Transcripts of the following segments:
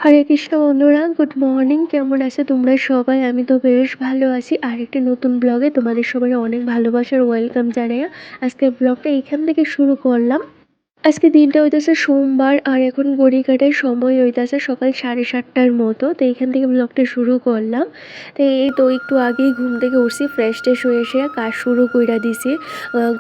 হরে কৃষ্ণ বন্ধুরা, good morning. কেমন আছো তোমরা সবাই? আমি তো বেশ ভালো আছি। আরেকটি নতুন ব্লগে তোমাদের সবাই অনেক ভালোবাসার ওয়েলকাম জানাই। আজকের ব্লগটা এইখান থেকে শুরু করলাম। আজকে দিনটা হইতেছে সোমবার, আর এখন ঘড়ি কাটার সময় হইতেছে সকাল 7:30টার মতো। তো এইখান থেকে ব্লগটা শুরু করলাম। তো এই তো একটু আগেই ঘুম থেকে উঠছি, ফ্রেশ ট্রেশ হয়ে এসে কাজ শুরু কইরা দিছি।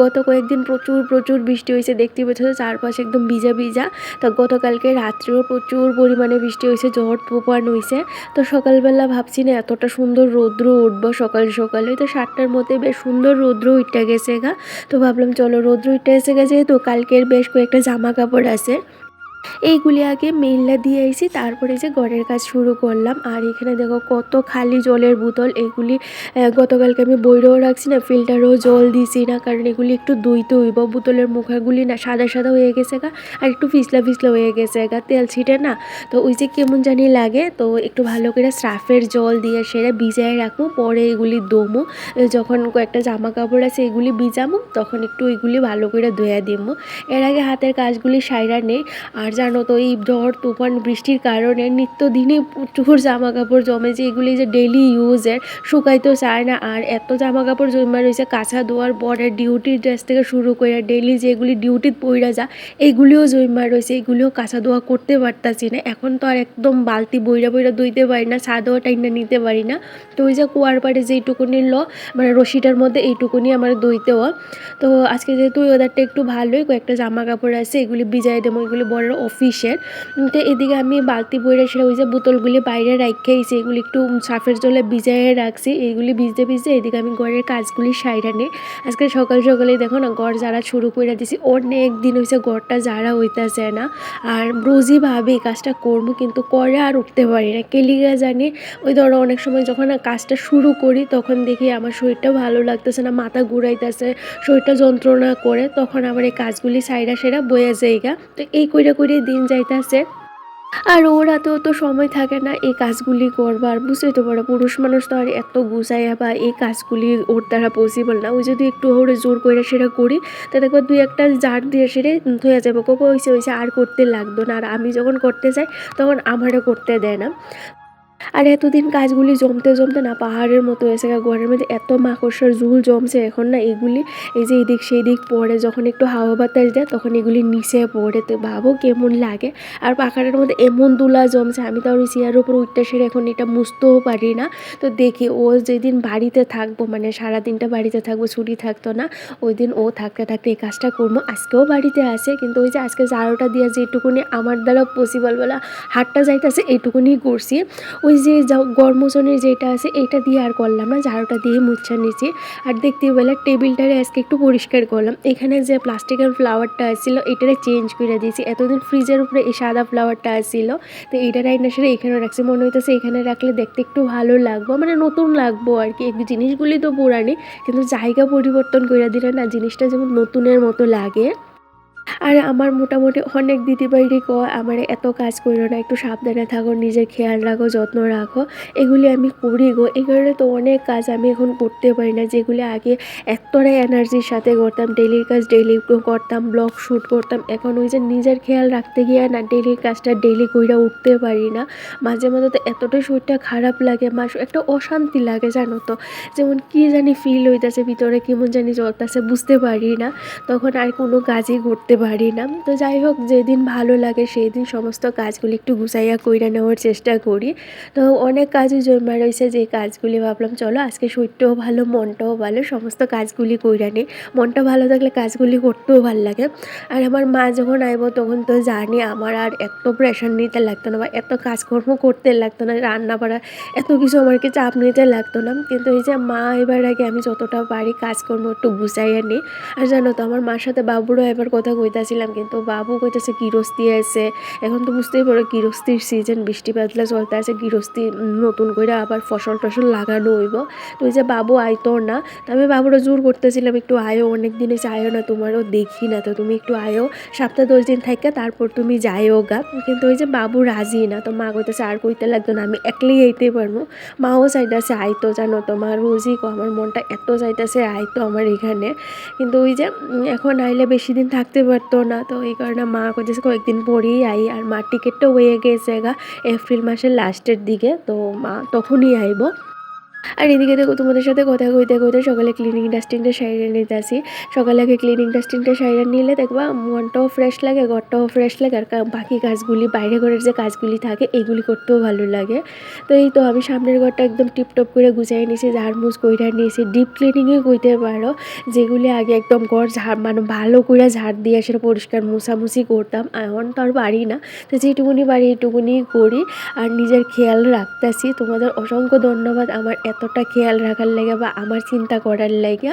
গত কয়েকদিন প্রচুর প্রচুর বৃষ্টি হয়েছে, দেখতে পাচ্ছ চারপাশে একদম ভিজা ভিজা। তো গতকালকে রাত্রেও প্রচুর পরিমাণে বৃষ্টি হয়েছে, ঝড় তুফান হয়েছে। তো সকালবেলা ভাবছি না এতটা সুন্দর রৌদ্র উঠবো সকাল সকালে। তো 7টার মধ্যে বেশ সুন্দর রৌদ্র উঠতে গেছে গা। তো ভাবলাম চলো রৌদ্র উঠতে এসে গেছে, যেহেতু কালকের বেশ কয়েকটা জামা কাপড় আছে, এইগুলি আগে মেললা দিয়ে আইছি, তারপরে যে ঘরের কাজ শুরু করলাম। আর এখানে দেখো কত খালি জলের বোতল, এইগুলি গতকালকে আমি বইরেও রাখছি না, ফিল্টারও জল দিছি না, কারণ এগুলি একটু ধুইতে হইব। বোতলের মুখাগুলি না সাদা সাদা হয়ে গেছে গা, আর একটু ফিসলা ফিসলা হয়ে গেছে গা, তেল ছিটে না। তো ওই যে কেমন জানি লাগে, তো একটু ভালো করে সার্ফের জল দিয়ে সেরে ভিজায় রাখবো, পরে এগুলি দমো। যখন কয়েকটা জামা কাপড় আছে এগুলি ভিজামো, তখন একটু এগুলি ভালো করে ধুয়ে দিমো। এর আগে হাতের কাজগুলি সাইরা নেই। আর জানো তো এই ঝড় তুফান বৃষ্টির কারণে নিত্যদিনই প্রচুর জামা কাপড় জমে, যে এগুলি যে ডেইলি ইউজের, শুকাইতেও চায় না। আর এত জামা কাপড় জমা রয়েছে, কাঁচা ধোয়ার পরে ডিউটির ড্রেস থেকে শুরু করে ডেইলি যেগুলি ডিউটিত পইরা যা, এইগুলিও জমা রয়েছে, এইগুলিও কাঁচা ধোয়া করতে পারতাছি না। এখন তো আর একদম বালতি বইরা বইরা ধুইতে পারি না, ছাদও টাইনা নিতে পারি না। তো ওই যে কুয়ার পাড়ে যেইটুকুনি মানে রশিটার মধ্যে এইটুকুনি আমার দইতেও। তো আজকে যেহেতু ওয়েদারটা একটু ভালোই, কয়েকটা জামা কাপড় আছে এগুলি ভিজাই দেবো, এগুলি বড় অফিসের। তো এদিকে আমি বালতি বইরে সেটা ওই যে বোতলগুলি বাইরে রাখেইছি, এগুলি একটু সার্ফের জলে ভিজাইয়ে রাখছি। এইগুলি ভিজতে ভিজতে এদিকে আমি ঘরের কাজগুলি সাইরা নিই। আজকে সকাল সকালেই দেখো না ঘর ঝাড়া শুরু করে দিছি, অনেক দিন হয়েছে ঘরটা ঝাড়া হইতেছে না। আর রোজই ভাবে এই কাজটা করবো, কিন্তু করে আর উঠতে পারি না, কেলিগা জানি। ওই ধরো অনেক সময় যখন কাজটা শুরু করি তখন দেখি আমার শরীরটা ভালো লাগতেছে না, মাথা ঘুরাইতেছে, শরীরটা যন্ত্রণা করে, তখন আবার এই কাজগুলি সাইরা সেরা বয়ে যাইগা। তো এই কইরা কইরে দিন যাইতেছে। আর ওরা তো সময় থাকে না এই কাজগুলি করবার, বুঝতেই তো পারো পুরুষ মানুষ তো আর এত গুছাইয়া বা এই কাজগুলি ওর দ্বারা পসিবল না। ওই যদি একটু ওরে জোর করে সেটা করি, তা দেখো দুই একটা জার দিয়ে সেরে হয়ে যাবো, কোকো হয়েছে হয়েছে আর করতে লাগতো না। আর আমি যখন করতে চাই তখন আমারও করতে দেয় না। আর এতদিন কাজগুলি জমতে জমতে না পাহাড়ের মতো হয়েছে, ঘরের মধ্যে এত মাকড়সার ঝুল জমছে এখন না, এগুলি এই যে এদিক সেই দিক পড়ে, যখন একটু হাওয়া বাতাস দেয় তখন এগুলি নিচে পড়ে, তো ভাবো কেমন লাগে। আর পাহাড়ের মধ্যে এমন দুলা জমছে, আমি তো আর ওই চেয়ারের উপর উঠতে সেরে এখন এটা মুছতেও পারি না। তো দেখি ও যেদিন বাড়িতে থাকবো, মানে সারাদিনটা বাড়িতে থাকবো, ছুটি থাকতো না, ওই দিন ও থাকতে থাকতে এই কাজটা করবো। আজকেও বাড়িতে আসে, কিন্তু ওই যে আজকে জারোটা দিয়ে যেটুকুনি আমার দ্বারা পসিবল বলা হাতটা যাইতেছে এইটুকুনি করছি। ওই যে গরমোচনের যেটা আছে এইটা দিয়ে আর করলাম না, ঝাড়ুটা দিয়ে মুছা নিচ্ছি। আর দেখতে পেলে টেবিলটারে আজকে একটু পরিষ্কার করলাম। এখানে যে প্লাস্টিকের ফ্লাওয়ারটা আসছিল এটারে চেঞ্জ করে দিয়েছি, এতদিন ফ্রিজের উপরে এই সাদা ফ্লাওয়ারটা আসছিল, তো এইটা রাইনা সেরে এখানে রাখছি। মনে হইতেছে এখানে রাখলে দেখতে একটু ভালো লাগবো, মানে নতুন লাগবো আর কি। জিনিসগুলি তো পুরানি, কিন্তু জায়গা পরিবর্তন করে দিলে না জিনিসটা যেমন নতুনের মতো লাগে। আর আমার মোটামুটি অনেক দিদিভাইরই কয় আমার এত কাজ করিও না, একটু সাবধানে থাকো, নিজের খেয়াল রাখো, যত্ন রাখো। এগুলি আমি করি গো। এই কারণে তো অনেক কাজ আমি এখন করতে পারি না, যেগুলি আগে এতটাই এনার্জির সাথে করতাম। ডেলির কাজ ডেলি করতাম, ব্লগ শ্যুট করতাম। এখন ওই যে নিজের খেয়াল রাখতে গিয়ে না ডেলির কাজটা ডেলি কইরা উঠতে পারি না। মাঝে মাঝে তো এতটাই শরীরটা খারাপ লাগে, একটা অশান্তি লাগে জানো তো, যেমন কি জানি ফিল হইতেছে ভিতরে, কেমন জানি চলতেছে বুঝতে পারি না। তখন আর কোনো কাজই করতে পারি না। তো যাই হোক, যেদিন ভালো লাগে সেই দিন সমস্ত কাজগুলি একটু গুছাইয়া কইরা নেওয়ার চেষ্টা করি। তো অনেক কাজই জমা রয়েছে, যে কাজগুলি ভাবলাম চলো আজকে শরীরটাও ভালো, মনটাও ভালো, সমস্ত কাজগুলি কইরা নিই। মনটা ভালো থাকলে কাজগুলি করতেও ভালো লাগে। আর আমার মা যখন আইব তখন তো জানি আমার আর এত প্রেশার নিতে লাগতো না, বা এত কাজকর্ম করতে লাগতো না, রান্না বাড়া এত কিছু আমাকে চাপ নিতে লাগতো না। কিন্তু এই যে মা এবার আগে আমি যতটা পারি কাজকর্ম একটু গুছাইয়া নিই। আর জানো তো আমার মার সাথে বাবুরও এবার কথা কইতাছিলাম, কিন্তু বাবু কইতাছে গৃহস্থী আছে। এখন তো বুঝতেই পারো গৃহস্থীর সিজন, বৃষ্টি বাদলা চলতে আছে, গৃহস্থী নতুন করে আবার ফসল টসল লাগানো হইব। তো ওই যে বাবু আইতো না, তো আমি বাবুরও জোর করতেছিলাম একটু আয়ো, অনেক দিনে আয়ো না, তোমারও দেখি না, তো তুমি একটু আয়ো, সপ্তাহ 10 দিন থাকা তারপর তুমি যাইও গা। কিন্তু ওই যে বাবু রাজি না, তো মা কইতেছে আর কইতে লাগতো না, আমি একলাই আইতে পারবো। মাও চাইতেছে আইতো, জানো তো মা রোজই আমার মনটা এত চাইতেছে আইতো আমার এখানে। কিন্তু ওই যে এখন আইলে বেশি দিন থাকতে পারবো পারতো না, তো এই কারণে মা কইতেছে কয়েকদিন পরেই আই। আর মার টিকিটটা হয়ে গেছে এপ্রিল মাসের লাস্টের দিকে, তো মা তখনই আইব। আর এদিকে দেখো তোমাদের সাথে কথা কইতে কইতে সকালে ক্লিনিং ডাস্টিংটা সাইরা নিতেছি। সকালে আগে ক্লিনিং ডাস্টিংটা সাইরা নিলে দেখবা মনটাও ফ্রেশ লাগে, ঘরটাও ফ্রেশ লাগে, আর বাকি কাজগুলি বাইরে ঘরের যে কাজগুলি থাকে এগুলি করতেও ভালো লাগে। তো এই তো আমি সামনের ঘরটা একদম টিপটপ করে গুছিয়ে নিয়েছি, ঝাড়মুছ কইরা নিয়েছি, ডিপ ক্লিনিংয়ে কইতে পারো, যেগুলি আগে একদম ঘর মানে ভালো করে ঝাড় দিয়ে সেটা পরিষ্কার মুছামুছি করতাম, এখন তো আর পারি না। তো যেটুকুনি পারি এইটুকুনি করি আর নিজের খেয়াল রাখতেছি। তোমাদের অসংখ্য ধন্যবাদ আমার এতটা খেয়াল রাখার লেগে বা আমার চিন্তা করার লেগে।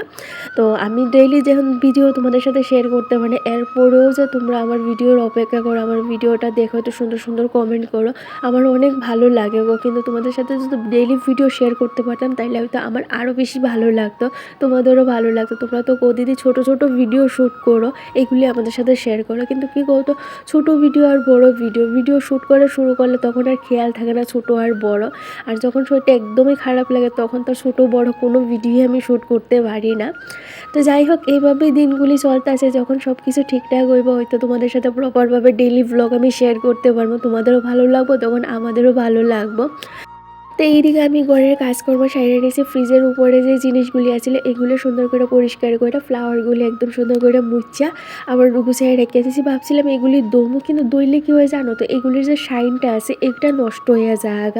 তো আমি ডেইলি যখন ভিডিও তোমাদের সাথে শেয়ার করতে মানে এরপরেও যে তোমরা আমার ভিডিওর অপেক্ষা করো, আমার ভিডিওটা দেখো, একটু সুন্দর সুন্দর কমেন্ট করো, আমার অনেক ভালো লাগে গো। কিন্তু তোমাদের সাথে যদি ডেইলি ভিডিও শেয়ার করতে পারতাম তাইলে হয়তো আমার আরও বেশি ভালো লাগতো, তোমাদেরও ভালো লাগতো। তোমরা তো দিদি ছোটো ছোটো ভিডিও শ্যুট করো, এগুলি আমাদের সাথে শেয়ার করো, কিন্তু কী করতো ছোটো ভিডিও আর বড় ভিডিও শ্যুট করে শুরু করলে তখন আর খেয়াল থাকে না ছোটো আর বড়। আর যখন শরীরটা একদমই খারাপ লাগে তখন তো ছোটো বড় কোনো ভিডিও আমি শ্যুট করতে পারি না। তো যাই হোক এইভাবেই দিনগুলি চলতেছে, যখন সব কিছু ঠিকঠাক হইব হয়তো তোমাদের সাথে প্রপারভাবে ডেইলি ব্লগ আমি শেয়ার করতে পারবো, তোমাদেরও ভালো লাগবো, তখন আমাদেরও ভালো লাগবো। তো এইদিকে আমি ঘরের কাজকর্ম সাইরে নিয়েছি, ফ্রিজের উপরে যে জিনিসগুলি আছিল এগুলো সুন্দর করে পরিষ্কার করে ফ্লাওয়ারগুলি একদম সুন্দর করে মুচ্ছা আবার গুছিয়ে রেখে দিয়েছি। ভাবছিলাম এগুলি দমু, কিন্তু দইলে কী হয়ে জানো তো, এগুলির যে শাইনটা আছে এটা নষ্ট হয়ে যায়।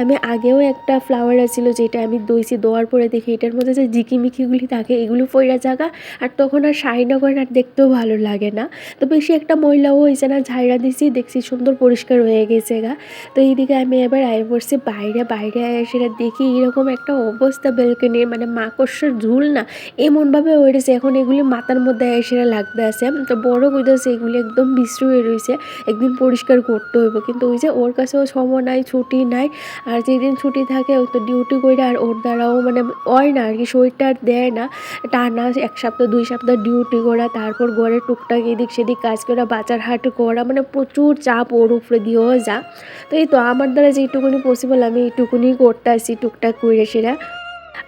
আমি আগেও একটা ফ্লাওয়ার আছিল যেটা আমি দইছি, দেওয়ার পরে দেখি এটার মধ্যে যে ঝিকিমিকিগুলি থাকে এগুলো পইরা জায়গা, আর তখন আর শাইনও করে আর দেখতেও ভালো লাগে না। তো বেশি একটা ময়লাও হয়েছে না, ঝাইরা দিছি, দেখছি সুন্দর পরিষ্কার হয়ে গেছে তো এইদিকে আমি এবার আয় পড়ছি বাইরে সেটা দেখি এরকম একটা অবস্থা ব্যালকনির, মানে মাকড়সার ঝুল না এমনভাবে হয়েছে, এখন এগুলি মাথার মধ্যে সেটা লাগতে আছে। তো বড় কইতেছে এগুলি একদম বিশ্রী হয়ে রয়েছে, একদিন পরিষ্কার করতে হইব, কিন্তু ওই যে ওর কাছেও সময় নাই, ছুটি নাই। আর যেদিন ছুটি থাকে ওই তো ডিউটি করে, আর ওর দ্বারাও মানে হয় না আর কি, শরীরটা আর দেয় না, টানা 1 সপ্তাহ 2 সপ্তাহ ডিউটি করা, তারপর ঘরে টুকটাক এদিক সেদিক কাজ করা, বাজার হাট করা, মানে প্রচুর চাপ ওর উপরে দিয়েও যা। তো এই তো আমার দ্বারা যেটুকুনি পসিবল আমি এইটুকুনি করতে আসি টুকটাক করে সেরা।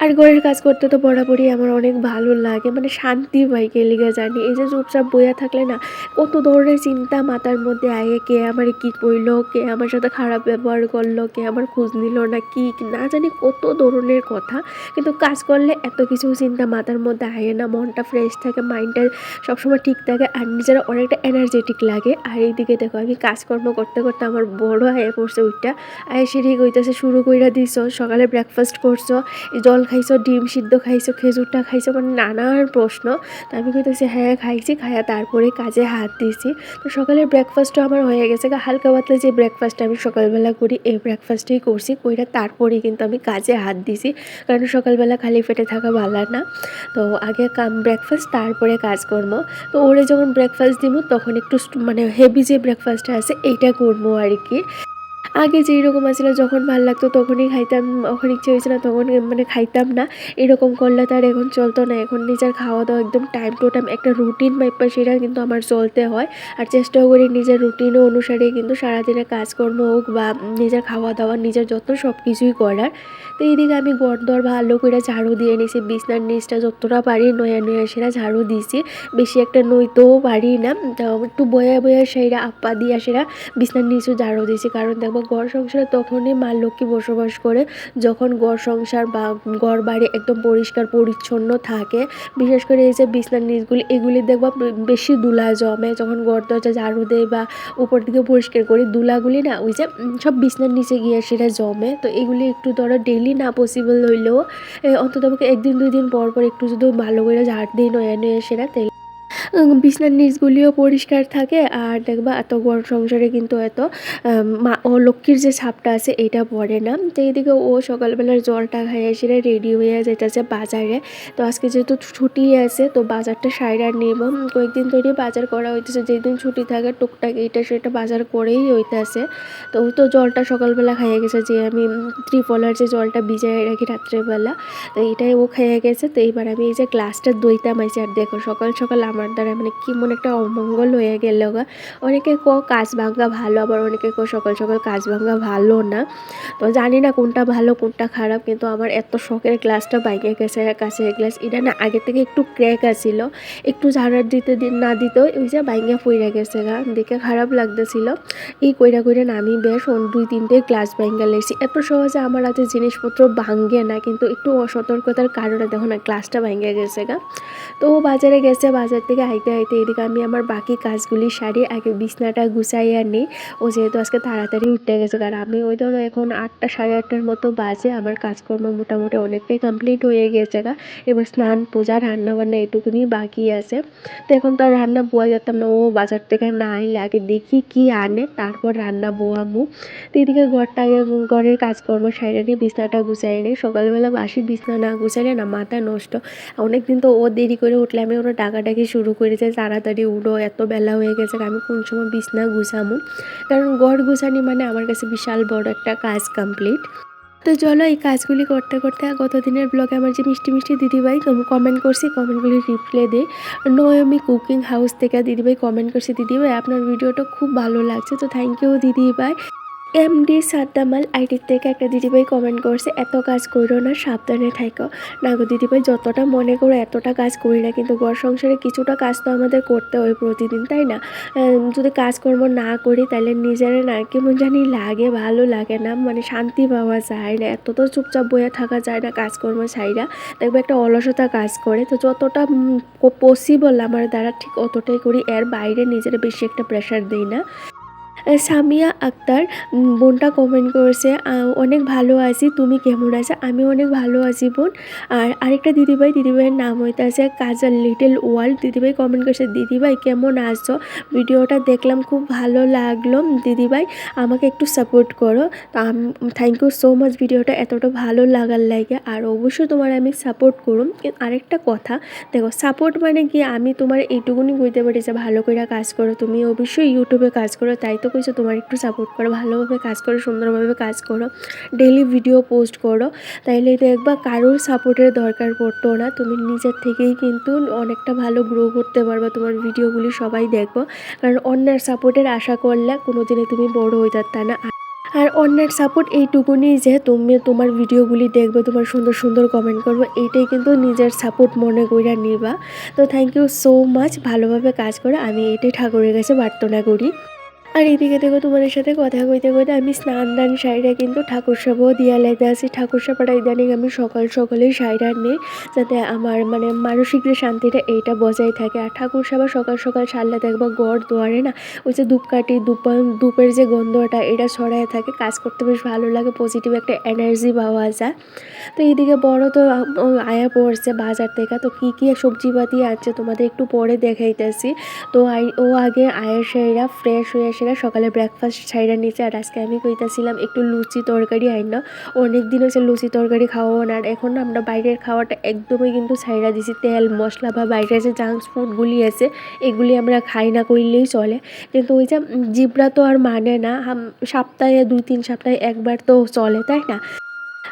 আর ঘরের কাজ করতে তো বরাবরই আমার অনেক ভালো লাগে, মানে শান্তি পাই কেলিগা জানি। এই যে চুপচাপ বইয়া থাকলে না কত ধরনের চিন্তা মাথার মধ্যে আগে, কে আমার কি কইলো, কে আমার সাথে খারাপ ব্যবহার করলো, কে আমার খোঁজ নিল না, কি না জানি কত ধরনের কথা। কিন্তু কাজ করলে এত কিছু চিন্তা মাথার মধ্যে আয় না, মনটা ফ্রেশ থাকে, মাইন্ডটা সবসময় ঠিক থাকে, আর নিজেরা অনেকটা এনার্জেটিক লাগে। আর এইদিকে দেখো আমি কাজকর্ম করতে করতে আমার বড় আয়ে পড়ছে ওইটা আয় সিঁড়ি কইতেছে শুরু কইরা দিছ, সকালে ব্রেকফাস্ট করছো, জল খাইছো, ডিম সিদ্ধ খাইছো, খেজুরটা খাইছো, মানে নানান প্রশ্ন। তো আমি কইতেছি হ্যাঁ খাইছি, খাইয়া তারপরে কাজে হাত দিয়েছি। তো সকালের ব্রেকফাস্টও আমার হয়ে গেছে, হালকা পাতলা যে ব্রেকফাস্ট আমি সকালবেলা করি এই ব্রেকফাস্টই করছি, কইরা তারপরেই কিন্তু আমি কাজে হাত দিছি, কারণ সকালবেলা খালি পেটে থাকা ভালো না। তো আগে ব্রেকফাস্ট তারপরে কাজকর্ম। তো ওরে যখন ব্রেকফাস্ট দিব তখন একটু মানে হেভি যে ব্রেকফাস্টটা আছে এইটা করবো আর কি। আগে যেই রকম আছিল যখন ভাল লাগতো তখনই খাইতাম, যখন ইচ্ছে হয়েছে না তখন মানে খাইতাম না, এরকম করলে তো আর এখন চলতো না। এখন নিজের খাওয়া দাওয়া একদম টাইম টু টাইম একটা রুটিন মাইপা সেটা কিন্তু আমার চলতে হয়। আর চেষ্টাও করি নিজের রুটিন অনুসারে কিন্তু সারাদিনের কাজকর্ম হোক বা নিজের খাওয়া দাওয়া, নিজের যত্ন সব কিছুই করার। তো এইদিকে আমি ঘর-দর ভালো করে ঝাড়ু দিয়ে নিয়েছি, বিছনার নিচটা যতটা পারি নয়া সেরা ঝাড়ু দিয়েছি, বেশি একটা নইতেও পারি না। তো একটু বয়া সেরা আপ্পা দিয়া সেরা বিছনার নিচেও ঝাড়ু দিয়েছি, কারণ দেখবো ঘর সংসারে তখনই মা লক্ষ্মী বসবাস করে যখন ঘর সংসার বা ঘর বাড়ি একদম পরিষ্কার পরিচ্ছন্ন থাকে। বিশেষ করে এই যে বিছনার নিচগুলি এগুলি দেখবা বেশি ধুলা জমে, যখন ঘর দরজা ঝাড়ু দেয় বা উপর দিকে পরিষ্কার করি ধুলাগুলি না ওই যে সব বিছনার নিচে গিয়ে সেটা জমে। তো এগুলি একটু ধরো ডেইলি না পসিবল হইলেও অন্তত 1 দিন 2 দিন পর পর একটু যদি ভালো করে ঝাড় দিই নয়া সেটা বিছনার নিচগুলিও পরিষ্কার থাকে। আর দেখবা এত ঘর সংসারে কিন্তু এত মা ও লক্ষ্মীর যে ছাপটা আছে এটা পড়ে না। তো এইদিকে ও সকালবেলার জলটা খাইয়ে সেটা রেডি হয়ে যাইতেছে বাজারে। তো আজকে যেহেতু ছুটি আছে তো বাজারটা সাইরা নিব, কয়েকদিন ধরে বাজার করা হইতেছে, যেদিন ছুটি থাকে টুকটাক এইটা সেটা বাজার করেই হইতেছে। তো ও তো জলটা সকালবেলা খাইয়ে গেছে, যে আমি ত্রিফলার যে জলটা ভিজাই রাখি রাত্রেবেলা, তো এটাই ও খাইয়ে গেছে। তো এইবার আমি এই যে গ্লাসটা দইতাম আইছি, আর দেখো সকাল সকাল আমার দ্বারা মাথাটা মানে কেমন একটা অমঙ্গল হয়ে গেল গা। অনেকে কাজ ভাঙা ভালো, আবার অনেকে সকাল সকাল কাজ ভাঙা ভালো না। তো জানি না কোনটা ভালো কোনটা খারাপ, কিন্তু আমার এত শখের গ্লাসটা বাইকে গেছে, কাছের গ্লাস এটা না আগে থেকে একটু ক্র্যাক আছিল, একটু ঝাড়ার না দিতেও ওই যে বাইঙ্গা পইরা গেছে গা, দেখে খারাপ লাগতেছিল। এই কইরা কইরা না আমি বেশ 2-3টে গ্লাস বাইঙ্গা লেছি। এত সহজে আমার হাতে জিনিসপত্র ভাঙ্গে না, কিন্তু একটু অসতর্কতার কারণে দেখো না গ্লাসটা ভাঙ্গে গেছে গা। তো ও বাজারে গেছে, বাজার থেকে আইতে আইতে এদিকে আমি আমার বাকি কাজগুলি সারি, আগে বিছনাটা গুছাইয়া নিই। ও যেহেতু আজকে তাড়াতাড়ি উঠে গেছে, কারণ আমি ওই ধরো এখন 8টা 8:30টার মতো বাজে, আমার কাজকর্ম মোটামুটি অনেকটাই কমপ্লিট হয়ে গেছে গা। এবার স্নান পূজা রান্নাবান্না এটুকুনি বাকি আছে। তো এখন তো আর রান্না বোয়া যেতাম না, ও বাজার থেকে না আইলে আগে দেখি কি আনে তারপর রান্না বোয়ামু। তো এদিকে ঘরের কাজকর্ম সাইডে নিয়ে বিছনাটা গুছাই নিই। সকালবেলা বাসি বিছনা না গুছাইলে না মাথা নষ্ট। অনেকদিন তো ও দেরি করে উঠলে আমি ওরা ডাকাডাকি শুরু করেছে, তাড়াতাড়ি উঠো এত বেলা হয়ে গেছে, আমি কোন সময় বিছনা গুছামু। কারণ ঘর গুছানি মানে আমার কাছে বিশাল বড় একটা কাজ কমপ্লিট। তো চলো এই কাজগুলি করতে করতে গতদিনের ব্লগে আমার যে মিষ্টি মিষ্টি দিদিভাই কমেন্ট করছি, কমেন্টগুলি রিপ্লাই দিই। নয়মি কুকিং হাউস থেকে দিদিভাই কমেন্ট করছে, দিদিভাই আপনার ভিডিওটা খুব ভালো লাগছে। তো থ্যাংক ইউ দিদিভাই। এমডি সাদ্দামাল আইডির থেকে একটা দিদিভাই কমেন্ট করছে, এত কাজ করো না, সাবধানে থাকো। না গো দিদিভাই, যতটা মনে করো এতটা কাজ করি না, কিন্তু ঘর সংসারে কিছুটা কাজ তো আমাদের করতে হয় প্রতিদিন, তাই না? যদি কাজকর্ম না করি তাহলে নিজের না কেমন জানি লাগে, ভালো লাগে না, মানে শান্তি পাওয়া যায় না। এত তো চুপচাপ বয়ে থাকা যায় না কাজকর্ম ছাইরা, দেখবে একটা অলসতা কাজ করে। তো যতটা পসিবল আমার দ্বারা ঠিক অতটাই করি, এর বাইরে নিজের বেশি একটা প্রেশার দিই না। সামিয়া আক্তার বোনটা কমেন্ট করেছে, অনেক ভালো আছি, তুমি কেমন আছো? আমি অনেক ভালো আছি বোন। আর আরেকটা দিদিভাইয়ের নাম হইতেছে কাজল লিটল ওয়ার্ল্ড। দিদিভাই কমেন্ট করেছে, দিদিভাই কেমন আছো? ভিডিওটা দেখলাম খুব ভালো লাগলো, দিদিভাই আমাকে একটু সাপোর্ট করো। তো থ্যাংক ইউ সো মাচ ভিডিওটা এতটা ভালো লাগার লাগে, আর অবশ্যই তোমার আমি সাপোর্ট করুম। আরেকটা কথা দেখো, সাপোর্ট মানে কি, আমি তোমার এইটুকুনি কইতে পারি যে ভালো করে কাজ করো, তুমি অবশ্যই ইউটিউবে কাজ করো, তাই তো কইছো তোমার একটু সাপোর্ট করো, ভালোভাবে কাজ করো, সুন্দরভাবে কাজ করো, ডেইলি ভিডিও পোস্ট করো, তাইলে দেখবা কারোর সাপোর্টের দরকার পড়তো না, তুমি নিজের থেকেই কিন্তু অনেকটা ভালো গ্রো করতে পারবা, তোমার ভিডিওগুলি সবাই দেখবো। কারণ অন্যের সাপোর্টের আশা করলে কোনোদিনে তুমি বড় হয়ে যাচ্ছ না। আর অন্যের সাপোর্ট এইটুকুনি যে তুমি তোমার ভিডিওগুলি দেখবে, তোমার সুন্দর সুন্দর কমেন্ট করবো, এইটাই কিন্তু নিজের সাপোর্ট মনে কইরা নিবা। তো থ্যাংক ইউ সো মাচ, ভালোভাবে কাজ করে আমি এটাই ঠাকুরের কাছে প্রার্থনা করি। আর এদিকে দেখো তোমাদের সাথে কথা কইতে কইতে আমি স্নান দান সাইরা কিন্তু ঠাকুর সাপাও দিয়া লাইতে আছি। ঠাকুর সাপাটা ইদানিং আমি সকালেই সাইরা নিই, যাতে আমার মানে মানসিক যে শান্তিটা এইটা বজায় থাকে। আর ঠাকুর সাপা সকাল সকাল সারলে দেখবা ঘর দুয়ারে না ওই যে ধূপকাঠি ধূপের যে গন্ধটা এটা ছড়ায় থাকে, কাজ করতে বেশ ভালো লাগে, পজিটিভ একটা এনার্জি পাওয়া যায়। তো এইদিকে বড় তো আয়া পড়ছে বাজার থেকে, তো কী কী সবজিপাতি আছে তোমাদের একটু পরে দেখাইতেছি। তো ও আগে আয়ের সাইরা ফ্রেশ হয়ে সেরা সকালে ব্রেকফাস্ট সাইরা নিচে। আর আজকে আমি কইতাছিলাম একটু লুচি তরকারি আইন, অনেক দিন হচ্ছে লুচি তরকারি খাওয়া না। আর এখন আমরা বাইরের খাওয়াটা একদমই কিন্তু ছাইরা দিছি, তেল মশলা বা বাইরের যে জাঙ্কস ফুডগুলি আছে এগুলি আমরা খাই না করলেই চলে। কিন্তু ওই যে জিবরা তো আর মানে না, সপ্তাহে 2-3 সপ্তাহে একবার তো চলে, তাই না?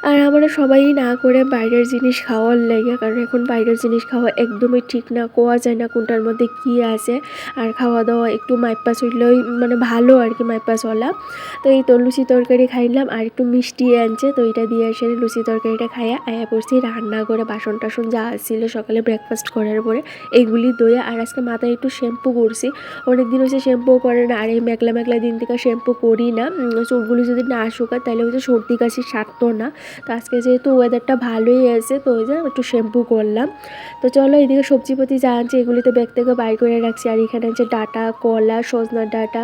আর আমরা সবাই না করে বাইরের জিনিস খাওয়ার লাগে, কারণ এখন বাইরের জিনিস খাওয়া একদমই ঠিক না, কোয়া যায় না কোনটার মধ্যে কী আছে। আর খাওয়া দাওয়া একটু মাইপা চললেই মানে ভালো আর কি, মাইপা চলা। তো এই তো লুচি তরকারি খাইলাম, আর একটু মিষ্টি আনছে, তো এটা দিয়ে এসে লুচি তরকারিটা খাইয়া আয়া পড়ছি রান্না করে, বাসন টাসন যা ছিল সকালে ব্রেকফাস্ট করার পরে এইগুলি দইয়া। আর আজকে মাথায় একটু শ্যাম্পু করছি, অনেক দিন হচ্ছে শ্যাম্পু করে না। আর এই মেঘলা মেঘলা দিন থেকে শ্যাম্পু করি না, চুলগুলি যদি না শুকায় তাহলে হচ্ছে সর্দি কাশি সারতো না। তো আজকে যেহেতু ওয়েদারটা ভালোই আছে, তো ওই যে একটু শ্যাম্পু করলাম। তো চলো এদিকে সবজিপাতি যা আনছে এগুলি তো ব্যাগ থেকে বাইর করে রাখছি। আর এখানে আছে ডাটা, কলা, সজনার ডাটা,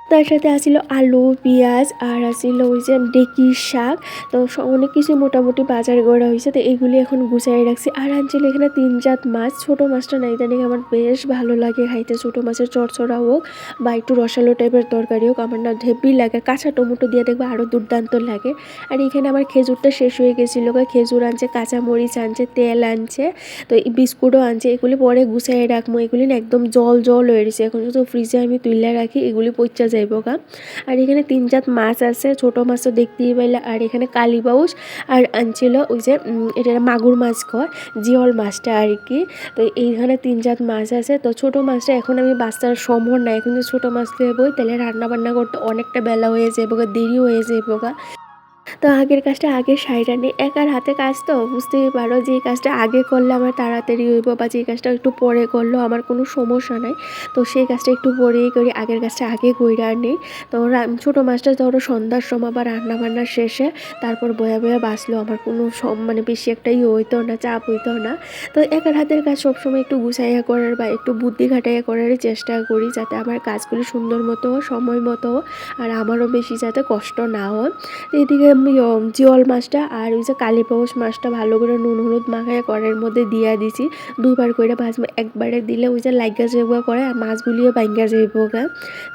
তার সাথে আসিল আলু, পেঁয়াজ, আর আসিল ওই যে ডেকি শাক। তো অনেক কিছু মোটামুটি বাজার করা হয়েছে, তো এইগুলি এখন গুছাই রাখছি। আর আনছিল এখানে 3 জাত মাছ, ছোটো মাছটা নাই জানি আমার বেশ ভালো লাগে খাইতে, ছোটো মাছের চড়চড়া হোক বা একটু রসালো টাইপের তরকারি হোক, আমার না হেভি লাগে, কাঁচা টমেটো দিয়ে দেখবে আরও দুর্দান্ত লাগে। আর এখানে আমার খেজুরটা শেষ হয়ে গেছিলো, খেজুর আনছে, কাঁচামরিচ আনছে, তেল আনছে, তো এই বিস্কুটও আনছে, এগুলি পরে গুছাই রাখবো। এগুলি না একদম জল জল হয়ে গেছে, এখন শুধু ফ্রিজে আমি তুলে রাখি, এগুলি পচা যাইব যাইব গা। আর এখানে 3 জাত মাছ আছে, ছোট মাছ তো দেখতেই পাইলা। আর এখানে কালীবাউস আর আনছিল ওই যে এটা মাগুর মাছ কয়, জিওল মাছটা আর কি। তো এইখানে 3 জাত মাছ আছে। তো ছোট মাছটা এখন আমি বাচ্চার সম্ভব না, এখন যে ছোট মাছ দেবই তাহলে রান্না বান্না করতে অনেকটা বেলা হয়ে যাবো গা, দেরি হয়ে যাবো গা। তো আগের কাজটা আগে সাইরা নিই, একার হাতে কাজ তো বুঝতেই পারো, যে কাজটা আগে করলে আমার তাড়াতাড়ি হইব বা যে কাজটা একটু পরে করলেও আমার কোনো সমস্যা নাই। তো সেই কাজটা একটু পরেই করি, আগের কাজটা আগে কইরা নিই। তো ছোটো মাছটা ধরো সন্ধ্যার সময় বা রান্না বান্না শেষে তারপর বয়া বয়া বাঁচলো, আমার কোনো মানে বেশি একটাই হইতো না, চাপ হইতো না। তো একার হাতের কাজ সবসময় একটু গুছাইয়া করার বা একটু বুদ্ধি খাটাইয়া করারই চেষ্টা করি, যাতে আমার কাজগুলি সুন্দর মতো সময় মতো আর আমারও বেশি যাতে কষ্ট না হয়। এদিকে আমি জিওল মাছটা আর ওই যে কালীবাউস মাছটা ভালো করে নুন হলুদ মাখায় কড়াইয়ের মধ্যে দিয়া দিছি, 2বার করে ভাজবো। একবারে দিলে ওই যে লাইগা যাইবো করে আর মাছগুলিও বাইঙ্গা যাইবো গা।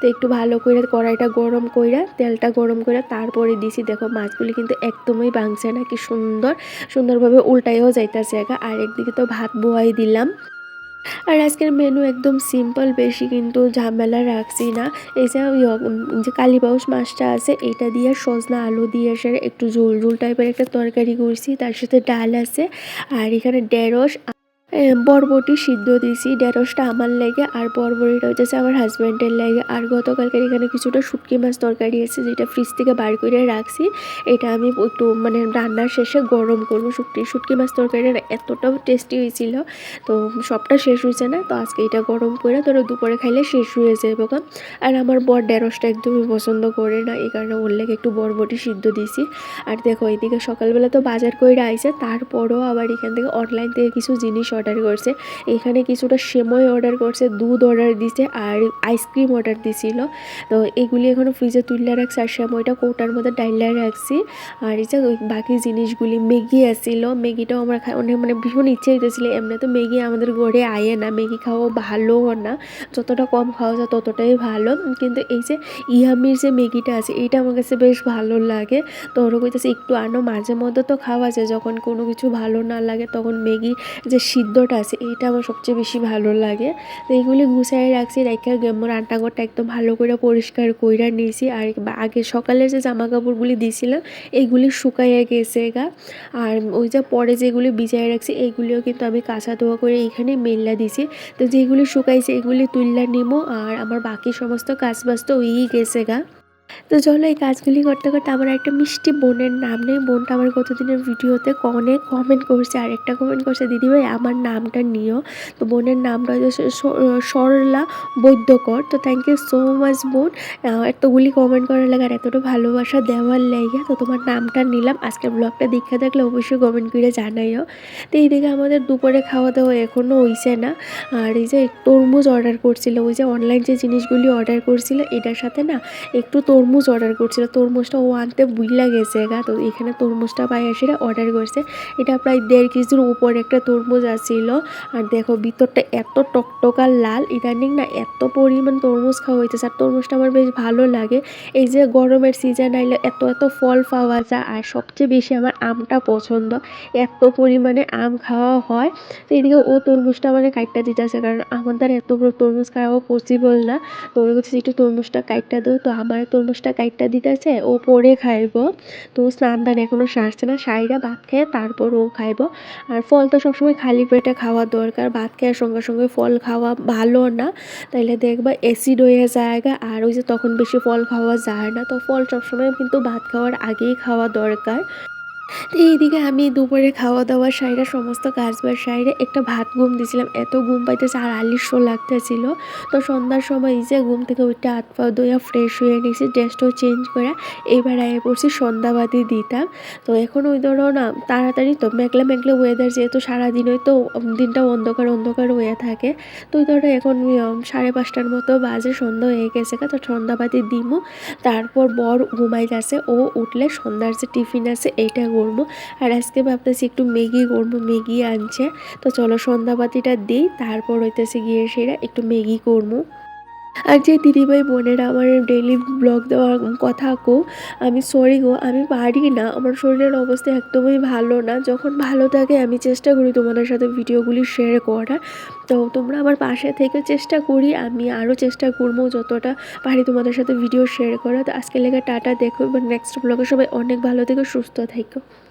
তো একটু ভালো করে কড়াইটা গরম কইরা তেলটা গরম করে তারপরে দিছি। দেখো মাছগুলি কিন্তু একদমই ভাঙছে না, কি সুন্দরভাবে উল্টাইও যাইতেছে একা। আর একদিকে তো ভাত বয়াই দিলাম। আর আজকের মেনু একদম সিম্পল, বেশি কিন্তু ঝামেলা রাখছি না। এই যে যে কালীবাউস মাছটা আছে এটা দিয়ে সজনা আলু দিয়ে এসে একটু ঝোল ঝোল টাইপের একটা তরকারি করছি, তার সাথে ডাল আছে। আর এখানে ঢেঁড়স বরবটি সিদ্ধ দিছি, ঢেঁড়সটা আমার লেগে আর বরবটিটা হচ্ছে আমার হাজব্যান্ডের লেগে। আর গতকালকের এখানে কিছুটা শুটকি মাছ তরকারি আছে, যেটা ফ্রিজ থেকে বার করে রাখছি। এটা আমি একটু মানে রান্নার শেষে গরম করবো। শুটকি মাছ তরকারিটা এতটাও টেস্টি হয়েছিল, তো সবটা শেষ হয়েছে না, তো আজকে এটা গরম করে ধরো দুপুরে খাইলে শেষ হয়ে যাবে গা। আর আমার বর ঢেঁড়সটা একদমই পছন্দ করে না, এই কারণে ওর লেগে একটু বরবটি সিদ্ধ দিছি। আর দেখো এইদিকে সকালবেলা তো বাজার করে আইছে, তারপরও আবার এখান থেকে অনলাইন থেকে কিছু জিনিস অর্ডার করছে। এখানে কিছুটা সেমই অর্ডার করছে, দুধ অর্ডার দিছে আর আইসক্রিম অর্ডার দিছিল। তো এগুলি এখনও ফ্রিজে তুলে রাখছে আর সেমইটা কৌটার মধ্যে ডাইলা রাখছি। আর এই যে বাকি জিনিসগুলি ম্যাগি আসছিল, ম্যাগিটাও আমার অনেক মানে ভীষণ ইচ্ছে হইতেছিল। এমনি তো ম্যাগি আমাদের ঘরে আয়ে না, ম্যাগি খাওয়া ভালোও না, যতটা কম খাওয়া যায় ততটাই ভালো। কিন্তু এই যে ইয়ামির যে ম্যাগিটা আছে এইটা আমার কাছে বেশ ভালো লাগে। তো ওরা কইতেছে একটু আনো, মাঝে মধ্যে তো খাওয়া যায়, যখন কোনো কিছু ভালো না লাগে তখন ম্যাগি যে সিদ্ধটা আছে এইটা আমার সবচেয়ে বেশি ভালো লাগে। তো এইগুলি গুছাই রাখছি, রাইখা রান্নাঘরটা একদম ভালো করে পরিষ্কার কইরা নিয়েছি। আর আগে সকালে যে জামা কাপড়গুলি দিয়েছিলাম এইগুলি শুকাইয়া গেছে গা। আর ওই যে পরে যেগুলি ভিজাই রাখছি এইগুলিও কিন্তু আমি কাঁচা ধোয়া করে এইখানে মেললা দিছি। তো যেগুলি শুকাইছে এগুলি তুললা নিমো, আর আমার বাকি সমস্ত কাজ বাজ তো হয়েই গেছে গা। তো চলো এই কাজগুলি করতে করতে আমার একটা মিষ্টি বোনের নাম নেই, বোনটা আমার গতদিনের ভিডিওতে অনেক কমেন্ট করছে, আর একটা কমেন্ট করছে দিদিভাই আমার নামটা নিও। তো বোনের নামটা হচ্ছে সরলা বৈদ্যকর। তো থ্যাংক ইউ সো মাচ বোন, এতগুলি কমেন্ট করার লাগে আর এতটা ভালোবাসা দেওয়ার লাগে। তো তোমার নামটা নিলাম, আজকের ব্লগটা দেখে থাকলে অবশ্যই কমেন্ট করে জানাইও। তো এইদিকে আমাদের দুপুরে খাওয়া দাওয়া এখনও হইছে না। আর এই যে তরমুজ অর্ডার করছিল, ওই যে অনলাইন যে জিনিসগুলি অর্ডার করছিল এটার সাথে না একটু তরমুজ অর্ডার করছিল, তরমুজটা ও আনতে বুইলা গেছে গা। তো এখানে তরমুজটা পাই সেটা অর্ডার করছে। এটা প্রায় 1.5 কেজির উপরে একটা তরমুজ আসছিল। আর দেখো ভিতরটা এত টকটকা লাল, ইদানিং না এত পরিমাণ তরমুজ খাওয়া হইতেছে। আর তরমুজটা আমার বেশ ভালো লাগে, এই যে গরমের সিজন আইলে এত এত ফল পাওয়া যায়। আর সবচেয়ে বেশি আমার আমটা পছন্দ, এত পরিমাণে আম খাওয়া হয়। তো এদিকে ও তরমুজটা মানে কাইটটা দিতেছে, কারণ আমার দ্বারা এত বড় তরমুজ খাওয়া পসিবল না। তো ওর কাছে একটু তরমুজটা কাইটটা দেও, তো আমার তরমুজটা কাইটটা দিতেছে, ও পরে খাইব। তো স্নান দান এখনও সারছে না, সাইরা ভাত খেয়ে তারপর ও খাইব। আর ফল তো সবসময় খালি পেটে খাওয়া দরকার, ভাত খাওয়ার সঙ্গে সঙ্গে ফল খাওয়া ভালো না, তাইলে দেখবা অ্যাসিড হয়ে জায়গা। আর ওই যে তখন বেশি ফল খাওয়া যায় না, তো ফল সবসময় কিন্তু ভাত খাওয়ার আগেই খাওয়া দরকার। তো এইদিকে আমি দুপুরে খাওয়া দাওয়া সাইরা সমস্ত কাজবাজ সাইরে একটা ভাত ঘুম দিছিলাম, এত ঘুম পাইতেছে আর আলিস্য লাগতেছিল। তো সন্ধ্যার সময় এই যে ঘুম থেকে উঠে হাত পা ধুইয়া ফ্রেশ হয়ে নিয়েছি, ড্রেসটাও চেঞ্জ করে এইবার আয়ে পড়ছি সন্ধ্যাবাতি দিতাম। তো এখন ওই ধরো না তাড়াতাড়ি তো মেঘলা মেঘলা ওয়েদার, যেহেতু সারাদিনই তো দিনটা অন্ধকার অন্ধকার হয়ে থাকে। তো ওই ধরো এখন 5:30টার মতো বাজে, সন্ধ্যা হয়ে গেছে। তো সন্ধ্যাবাতি দিমু, তারপর বর ঘুমাই যাচ্ছে, ও উঠলে সন্ধ্যার যে টিফিন আছে এইটা করবো। আর আজকে ভাবতেছি একটু ম্যাগি করবো, ম্যাগি আনছে। তো চলো সন্ধ্যাবাতিটা দিই, তারপর হইতেছে গিয়ে সেরা একটু ম্যাগি করবো। আর যে দিদিভাই বোনেরা আমার ডেইলি ব্লগ দেওয়ার কথা কো, আমি সরি গো, আমি পারি না, আমার শরীরের অবস্থা একদমই ভালো না। যখন ভালো থাকে আমি চেষ্টা করি তোমাদের সাথে ভিডিওগুলি শেয়ার করার। তো তোমরা আমার পাশে থেকে চেষ্টা করি, আমি আরও চেষ্টা করবো যতটা পারি তোমাদের সাথে ভিডিও শেয়ার করা। তো আজকের লেগে টাটা, দেখো এবার নেক্সট ব্লগে। সবাই অনেক ভালো থেকো, সুস্থ থেকো।